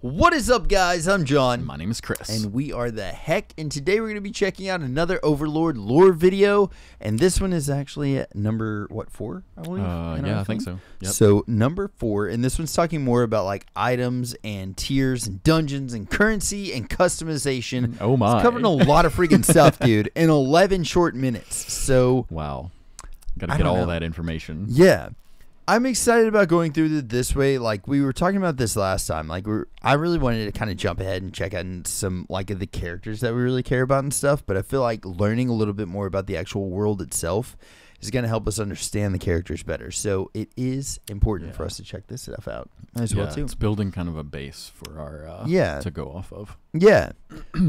What is up, guys? I'm John. My name is Chris. And we are the Heck. And today we're going to be checking out another Overlord lore video. And this one is actually at number, what, 4? I believe? Yeah, I think so. Yep. So, number 4. And this one's talking more about, like, items and tiers and dungeons and currency and customization. Oh, my. It's covering a lot of freaking stuff, dude, in 11 short minutes. So, wow. Got to get all that information. Yeah. I'm excited about going through it this way. Like, we were talking about this last time. Like, I really wanted to kind of jump ahead and check out some, like, of the characters that we really care about and stuff. But I feel like learning a little bit more about the actual world itself is going to help us understand the characters better. So it is important for us to check this stuff out as well, too. It's building kind of a base for our to go off of. Yeah.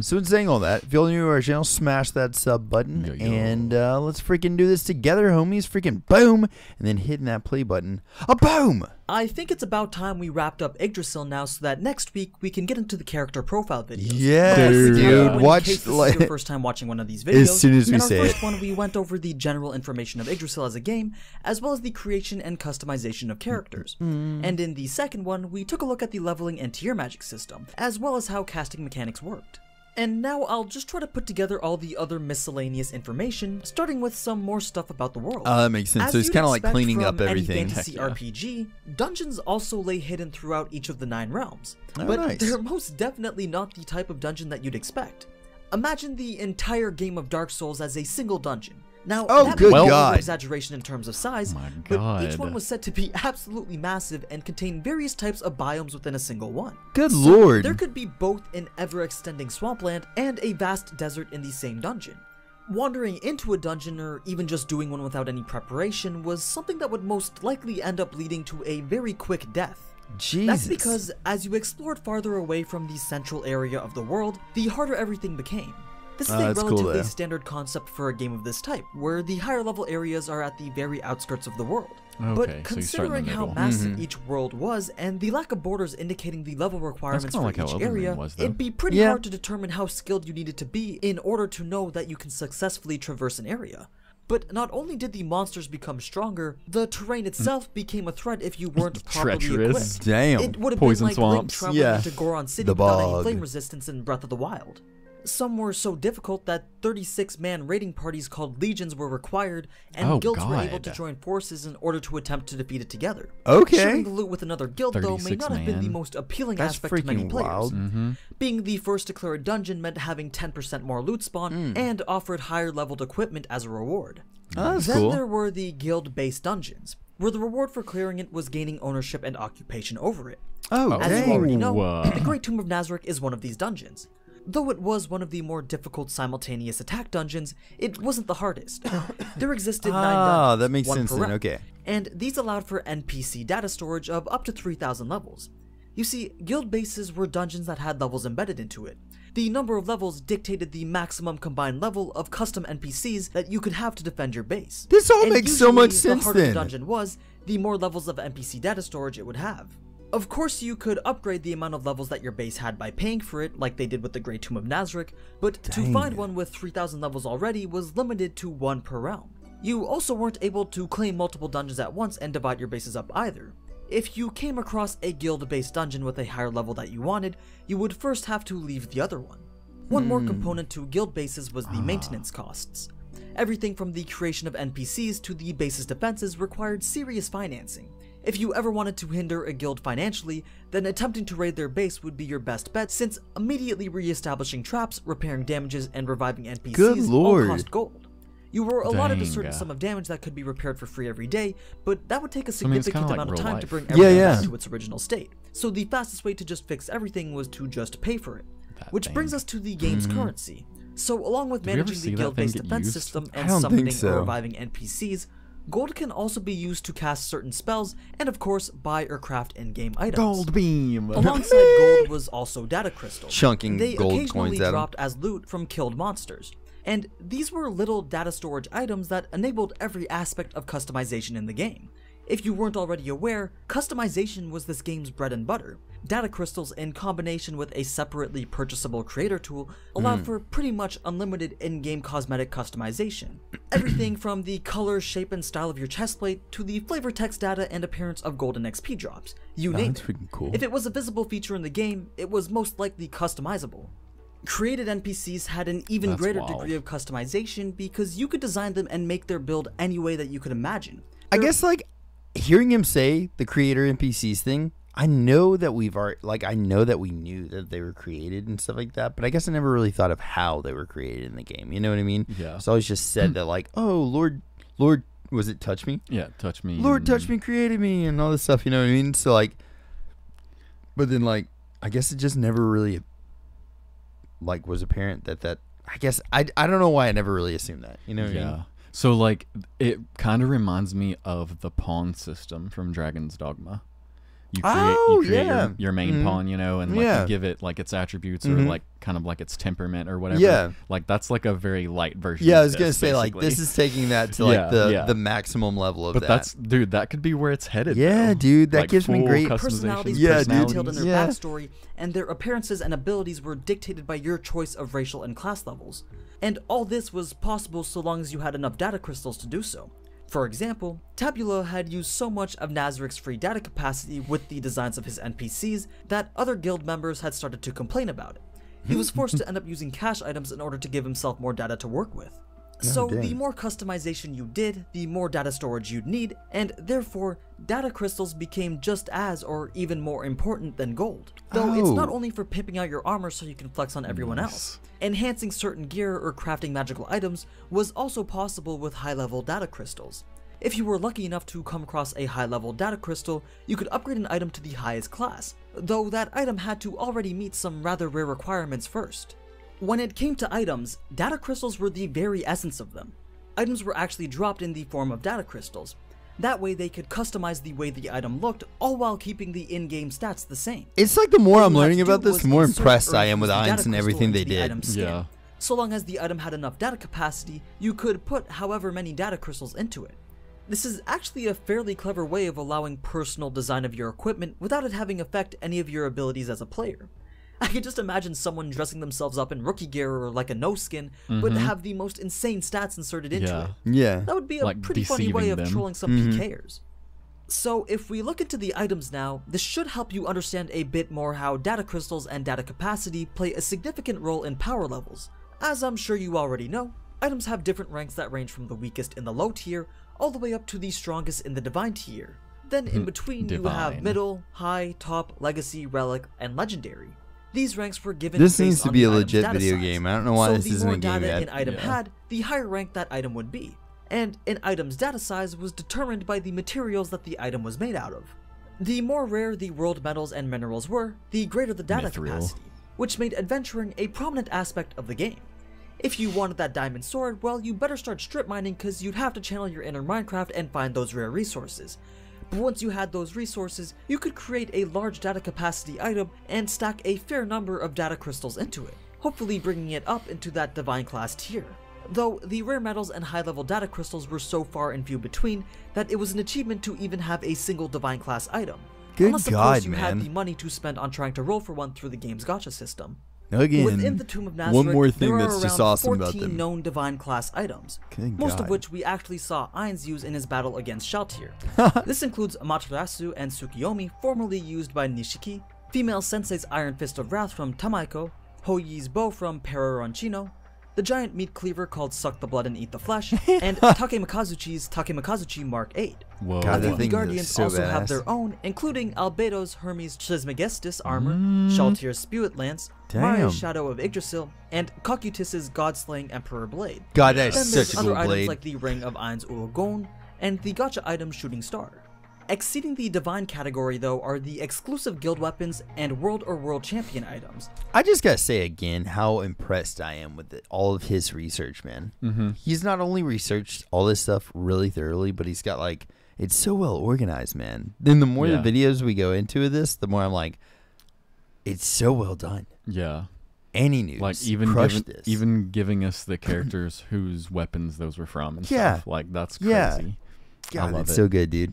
So in saying all that, if you're new to our channel, smash that sub button. And let's freaking do this together, homies. Freaking boom. And then hitting that play button. A boom! I think it's about time we wrapped up Yggdrasil now so that next week we can get into the character profile videos. Yeah, dude. Watch, this is your first time watching one of these videos. As soon as we say it. In our first one, we went over the general information of Yggdrasil as a game, as well as the creation and customization of characters. And in the second one, we took a look at the leveling and tier magic system, as well as how casting mechanics worked. And now I'll just try to put together all the other miscellaneous information, starting with some more stuff about the world. That makes sense. So it's kind of like cleaning up everything. Any fantasy RPG, dungeons also lay hidden throughout each of the 9 realms. But nice. They're most definitely not the type of dungeon that you'd expect. Imagine the entire game of Dark Souls as a single dungeon. Now, that may be an exaggeration in terms of size, but each one was said to be absolutely massive and contain various types of biomes within a single one. Good lord. There could be both an ever-extending swampland and a vast desert in the same dungeon. Wandering into a dungeon, or even just doing one without any preparation, was something that would most likely end up leading to a very quick death. Jesus. That's because, as you explored farther away from the central area of the world, the harder everything became. This is a relatively standard concept for a game of this type, where the higher level areas are at the very outskirts of the world. But considering how massive each world was, and the lack of borders indicating the level requirements for each area, it'd be pretty hard to determine how skilled you needed to be in order to know that you can successfully traverse an area. But not only did the monsters become stronger, the terrain itself became a threat if you weren't properly equipped. Damn. It would have been like Link traveling into Goron City without any flame resistance in Breath of the Wild. Some were so difficult that 36-man raiding parties called legions were required, and guilds were able to join forces in order to attempt to defeat it together. Sharing the loot with another guild, though, may not have been the most appealing aspect to many players. Being the first to clear a dungeon meant having 10% more loot spawn, and offered higher-leveled equipment as a reward. Then there were the guild-based dungeons, where the reward for clearing it was gaining ownership and occupation over it. As you already know, the Great Tomb of Nazarick is one of these dungeons. Though it was one of the more difficult simultaneous attack dungeons, it wasn't the hardest. There existed 9 dungeons, that makes one sense per then, realm, and these allowed for NPC data storage of up to 3,000 levels. You see, guild bases were dungeons that had levels embedded into it. The number of levels dictated the maximum combined level of custom NPCs that you could have to defend your base. This all makes so much sense the harder the dungeon was, the more levels of NPC data storage it would have. Of course, you could upgrade the amount of levels that your base had by paying for it, like they did with the Great Tomb of Nazarick, but to find one with 3,000 levels already was limited to 1 per realm. You also weren't able to claim multiple dungeons at once and divide your bases up either. If you came across a guild-based dungeon with a higher level that you wanted, you would first have to leave the other one. One more component to guild bases was the maintenance costs. Everything from the creation of NPCs to the base's defenses required serious financing. If you ever wanted to hinder a guild financially, then attempting to raid their base would be your best bet, since immediately re-establishing traps, repairing damages, and reviving NPCs all cost gold. You were allotted a certain sum of damage that could be repaired for free every day, but that would take a significant amount of time to bring everything back to its original state. So the fastest way to just fix everything was to just pay for it. Which brings us to the game's currency. So along with managing the guild-based defense system and summoning or reviving NPCs, gold can also be used to cast certain spells, and of course, buy or craft in-game items. Gold beam! Alongside gold was also data crystals. Chunking they gold occasionally coins at dropped as loot from killed monsters. And these were little data storage items that enabled every aspect of customization in the game. If you weren't already aware, customization was this game's bread and butter. Data crystals in combination with a separately purchasable creator tool allowed for pretty much unlimited in-game cosmetic customization. Everything from the color, shape, and style of your chestplate to the flavor text data and appearance of golden XP drops. You name it. Freaking cool. If it was a visible feature in the game, it was most likely customizable. Created NPCs had an even greater degree of customization because you could design them and make their build any way that you could imagine. I guess, like, hearing him say the creator NPCs thing, I know that I know that we knew that they were created and stuff like that, but I guess I never really thought of how they were created in the game. You know what I mean? Yeah. So I always just said that, like, oh, Lord, was it Touch Me? Yeah, Touch Me. Lord Touch Me created me and all this stuff, you know what I mean? So, like, but then, like, I guess it just never really, like, was apparent that I guess, I don't know why I never really assumed that, you know what I mean? So, like, it kind of reminds me of the pawn system from Dragon's Dogma. You create your main pawn, you know, and, like, you give it, like, its attributes or, like, kind of like its temperament or whatever. Yeah. Like, that's, like, a very light version Yeah, of I was going to say, basically. like, this is taking that to, like, the maximum level of that. But that's, dude, that could be where it's headed. Yeah, though. dude, that like, gives me great personalities detailed in their backstory, and their appearances and abilities were dictated by your choice of racial and class levels. And all this was possible so long as you had enough data crystals to do so. For example, Tabula had used so much of Nazarik's free data capacity with the designs of his NPCs that other guild members had started to complain about it. He was forced to end up using cash items in order to give himself more data to work with. So the more customization you did, the more data storage you'd need, and therefore, data crystals became just as or even more important than gold. Though it's not only for pimping out your armor so you can flex on everyone else. Enhancing certain gear or crafting magical items was also possible with high-level data crystals. If you were lucky enough to come across a high-level data crystal, you could upgrade an item to the highest class, though that item had to already meet some rather rare requirements first. When it came to items, data crystals were the very essence of them. Items were actually dropped in the form of data crystals. That way they could customize the way the item looked, all while keeping the in-game stats the same. It's like the more I'm learning about this, the more impressed I am with Ainz and everything they did. Yeah. So long as the item had enough data capacity, you could put however many data crystals into it. This is actually a fairly clever way of allowing personal design of your equipment without it having affect any of your abilities as a player. I could just imagine someone dressing themselves up in rookie gear or like a no skin, but have the most insane stats inserted into it. Yeah. That would be a pretty funny way of trolling some PKers. So if we look into the items now, this should help you understand a bit more how data crystals and data capacity play a significant role in power levels. As I'm sure you already know, items have different ranks that range from the weakest in the low tier, all the way up to the strongest in the divine tier. Then in between you have middle, high, top, legacy, relic, and legendary. These ranks were given This based needs to on be the a item's legit data video size. game. I don't know why this isn't a game So the more yet. data an item had, the higher rank that item would be. And an item's data size was determined by the materials that the item was made out of. The more rare the world metals and minerals were, the greater the data capacity, which made adventuring a prominent aspect of the game. If you wanted that diamond sword, well, you better start strip mining because you'd have to channel your inner Minecraft and find those rare resources. But once you had those resources, you could create a large data capacity item and stack a fair number of data crystals into it, hopefully bringing it up into that divine class tier. Though the rare metals and high level data crystals were so far and few between that it was an achievement to even have a single divine class item. Unless of course you had the money to spend on trying to roll for one through the game's gacha system. Again, within the Tomb of Nazareth, one more thing there are that's just around awesome about 14 them. known divine class items, most of which we actually saw Ainz use in his battle against Shaltir. This includes Amaterasu and Tsukiyomi, formerly used by Nishiki, Female Sensei's Iron Fist of Wrath from Tamaiko, Hoyi's bow from Peroroncino, the giant meat cleaver called Suck the Blood and Eat the Flesh, and Takemakazuchi's Takemakazuchi Mark 8. Whoa. God, The Guardians so also badass. have their own, including Albedo's Hermes Trismegistus armor, Shaltir's Spewit Lance, Mari's Shadow of Yggdrasil, and Kokutis's God-slaying Emperor Blade. God, that Then is there's such a other cool items blade. like the Ring of Ainz Urugon, and the gacha item Shooting Star. Exceeding the divine category though are the exclusive guild weapons and world or world champion items. I just gotta say again how impressed I am with all of his research, man. He's not only researched all this stuff really thoroughly, but he's got like, it's so well organized, man. Then the more the videos we go into with this, the more I'm like, it's so well done. Yeah. AniNews, like even giving us the characters whose weapons those were from and stuff. Like that's crazy. God, I love it's it. so good, dude.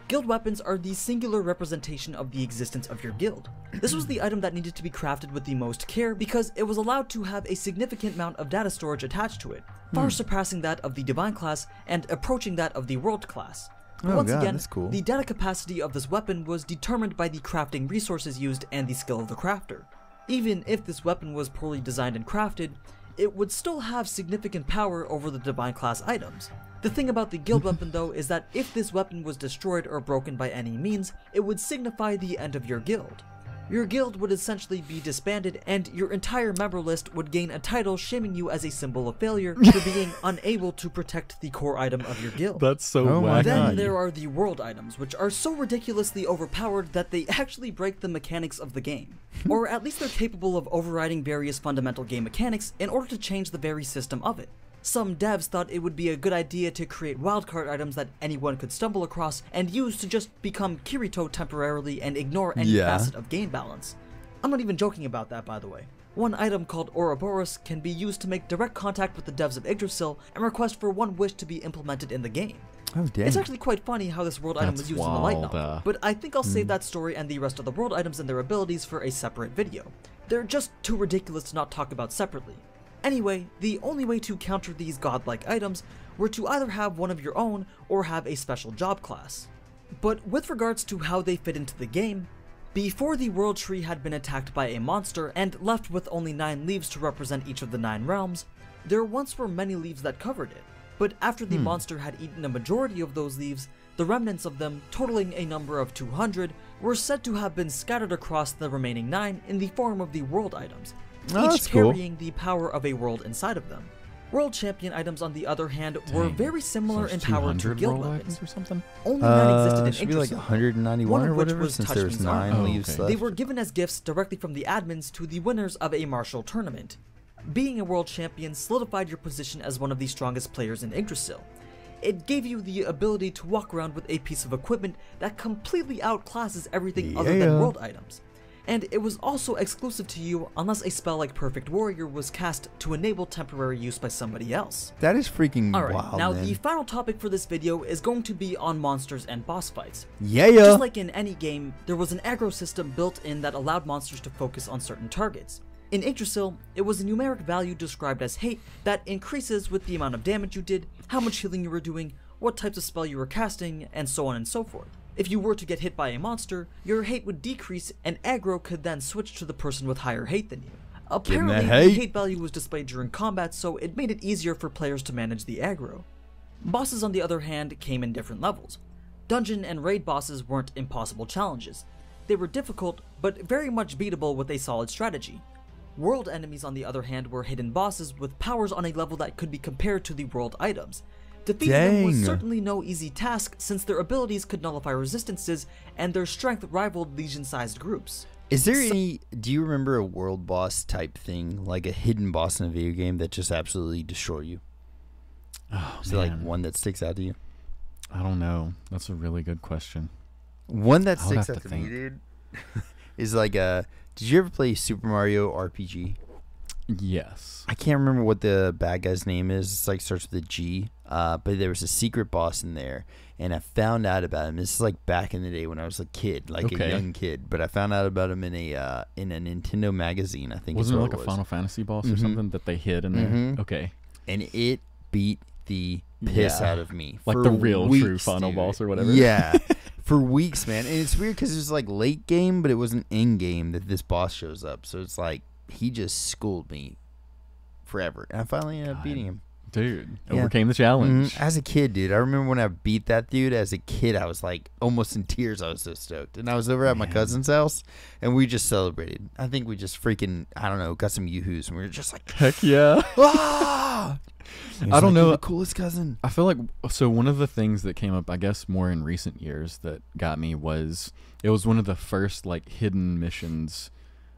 Guild weapons are the singular representation of the existence of your guild. This was the item that needed to be crafted with the most care because it was allowed to have a significant amount of data storage attached to it, far surpassing that of the Divine class and approaching that of the World class. But once again, that's cool. The data capacity of this weapon was determined by the crafting resources used and the skill of the crafter. Even if this weapon was poorly designed and crafted, it would still have significant power over the Divine class items. The thing about the guild weapon though is that if this weapon was destroyed or broken by any means, it would signify the end of your guild. Your guild would essentially be disbanded and your entire member list would gain a title shaming you as a symbol of failure for being unable to protect the core item of your guild. That's so wacky. Then there are the world items, which are so ridiculously overpowered that they actually break the mechanics of the game. Or at least they're capable of overriding various fundamental game mechanics in order to change the very system of it. Some devs thought it would be a good idea to create wildcard items that anyone could stumble across and use to just become Kirito temporarily and ignore any facet of game balance. I'm not even joking about that, by the way. One item called Ouroboros can be used to make direct contact with the devs of Yggdrasil and request for one wish to be implemented in the game. Oh, dang. It's actually quite funny how this world item was used in the light novel, but I think I'll save that story and the rest of the world items and their abilities for a separate video. They're just too ridiculous to not talk about separately. Anyway, the only way to counter these godlike items were to either have one of your own or have a special job class. But with regards to how they fit into the game, before the world tree had been attacked by a monster and left with only 9 leaves to represent each of the 9 realms, there once were many leaves that covered it. But after the monster had eaten a majority of those leaves, the remnants of them, totaling a number of 200, were said to have been scattered across the remaining 9 in the form of the world items, each carrying the power of a world inside of them. World champion items, on the other hand, were very similar in power to guild weapons. Or something? Only 9 existed in should be like Yggdrasil, 191 one or of which whatever, was since there was Touchman's 9 armor. leaves left. They were given as gifts directly from the admins to the winners of a martial tournament. Being a world champion solidified your position as one of the strongest players in Yggdrasil. It gave you the ability to walk around with a piece of equipment that completely outclasses everything other than world items. And it was also exclusive to you unless a spell like Perfect Warrior was cast to enable temporary use by somebody else. That is freaking wild, now man. the final topic for this video is going to be on monsters and boss fights. Yeah. Just like in any game, there was an aggro system built in that allowed monsters to focus on certain targets. In Yggdrasil, it was a numeric value described as hate that increases with the amount of damage you did, how much healing you were doing, what types of spell you were casting, and so on and so forth. If you were to get hit by a monster, your hate would decrease and aggro could then switch to the person with higher hate than you. Apparently, the hate value was displayed during combat, so it made it easier for players to manage the aggro. Bosses, on the other hand, came in different levels. Dungeon and raid bosses weren't impossible challenges. They were difficult, but very much beatable with a solid strategy. World enemies, on the other hand, were hidden bosses with powers on a level that could be compared to the world items. Defeating them was certainly no easy task, since their abilities could nullify resistances, and their strength rivaled legion-sized groups. Is there any, do you remember a world boss type thing, like a hidden boss in a video game that just absolutely destroy you? Oh, is there like one that sticks out to you? I don't know. That's a really good question. One that sticks out to me, dude, is like did you ever play Super Mario RPG? Yes. I can't remember what the bad guy's name is. It's like starts with a G. But there was a secret boss in there, and I found out about him. This is like back in the day when I was a kid, like a young kid. But I found out about him in a Nintendo magazine. I think wasn't it like a Final Fantasy boss or something that they hid in there? Okay. And it beat the piss out of me, like the real true final boss or whatever. Yeah. For weeks, man. And it's weird because it was like late game, but it wasn't in game that this boss shows up. So it's like he just schooled me forever, and I finally ended up beating him. Dude, overcame the challenge. As a kid, dude, I remember when I beat that dude. As a kid, I was like almost in tears. I was so stoked, and I was over at my cousin's house, and we just celebrated. I think we just freaking, I don't know, got some yoo-hoos, and we were just like, heck yeah! Ah! I don't know, the coolest cousin. I feel like, so one of the things that came up, I guess, more in recent years that got me was, it was one of the first like hidden missions,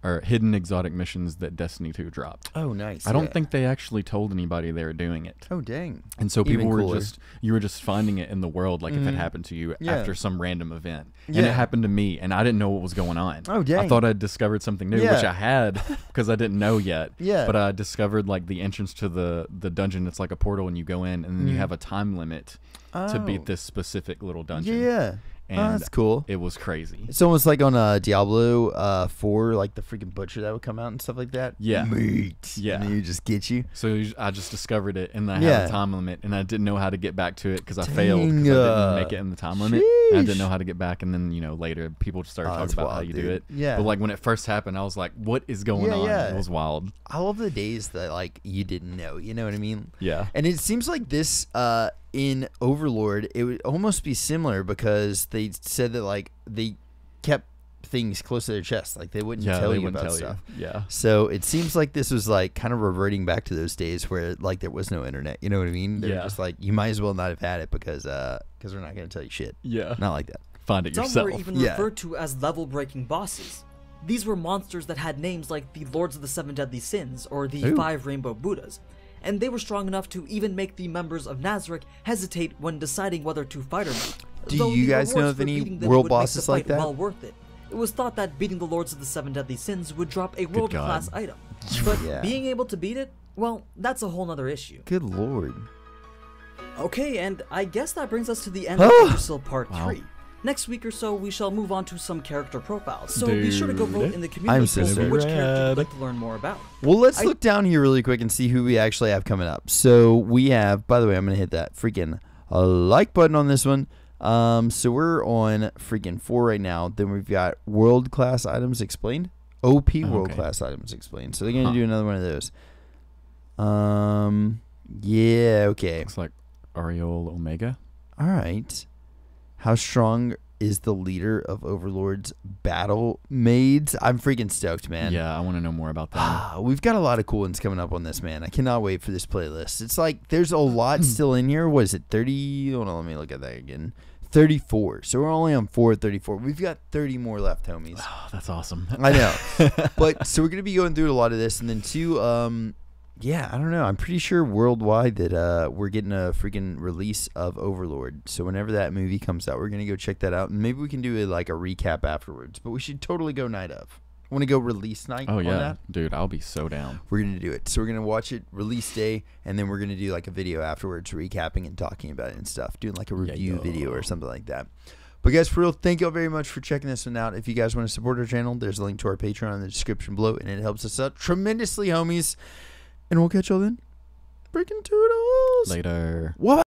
or hidden exotic missions that Destiny 2 dropped. Oh, nice. I don't think they actually told anybody they were doing it. Oh, dang. And so people were you were just finding it in the world, like if it happened to you after some random event. And it happened to me, and I didn't know what was going on. Oh, dang. I thought I'd discovered something new, which I had, because I didn't know yet. But I discovered like the entrance to the dungeon. It's like a portal, and you go in, and then you have a time limit to beat this specific little dungeon. And that's cool. It was crazy. It's almost like on Diablo 4, like the freaking butcher that would come out and stuff like that. Yeah. Meat. Yeah. And then you just get you. So I just discovered it, and I had a time limit, and I didn't know how to get back to it because I failed because I didn't make it in the time limit. And I didn't know how to get back, and then later people started talking about how you do it. Yeah. But like when it first happened, I was like, "What is going on?" Yeah. It was wild. I love the days that like you didn't know. You know what I mean? Yeah. And it seems like this in Overlord, it would almost be similar because they said that like they kept things close to their chest, like they wouldn't tell you about stuff. Yeah. So it seems like this was like kind of reverting back to those days where like there was no internet. You know what I mean? They're just like, you might as well not have had it because we're not going to tell you shit. Yeah. Not like that. Find it Some yourself. were even referred to as level-breaking bosses. These were monsters that had names like the Lords of the Seven Deadly Sins or the Five Rainbow Buddhas, and they were strong enough to even make the members of Nazarick hesitate when deciding whether to fight or not. Do you guys know of any world bosses like that? Well worth it. It was thought that beating the Lords of the Seven Deadly Sins would drop a world-class item, but being able to beat it, well, that's a whole nother issue. Good lord. Okay, and I guess that brings us to the end of Yggdrasil Part 3. Next week or so, we shall move on to some character profiles, so be sure to go vote in the community poll for which character you'd like to learn more about. Well, let's look down here really quick and see who we actually have coming up. So we have, by the way, I'm going to hit that freaking like button on this one. So we're on freaking 4 right now. Then we've got World Class Items Explained. OP World Class Items Explained. So they're going to do another one of those. Yeah, okay. Looks like Ariel Omega. All right. How strong is the leader of Overlord's battle maids? I'm freaking stoked, man. Yeah, I want to know more about that. We've got a lot of cool ones coming up on this, man. I cannot wait for this playlist. It's like there's a lot still in here. What is it, 30? Hold on, let me look at that again. 34. So we're only on 434. We've got 30 more left, homies. Oh, that's awesome. I know. But so we're going to be going through a lot of this. And then two, yeah, I don't know. I'm pretty sure worldwide that we're getting a freaking release of Overlord. So whenever that movie comes out, we're going to go check that out. And maybe we can do a recap afterwards. But we should totally go night of. Want to go release night on that? Dude, I'll be so down. We're going to do it. So we're going to watch it release day. And then we're going to do like a video afterwards recapping and talking about it and stuff. Doing like a review video or something like that. But guys, for real, thank you all very much for checking this one out. If you guys want to support our channel, there's a link to our Patreon in the description below. And it helps us out tremendously, homies. And we'll catch y'all then. Freaking toodles. Later. What?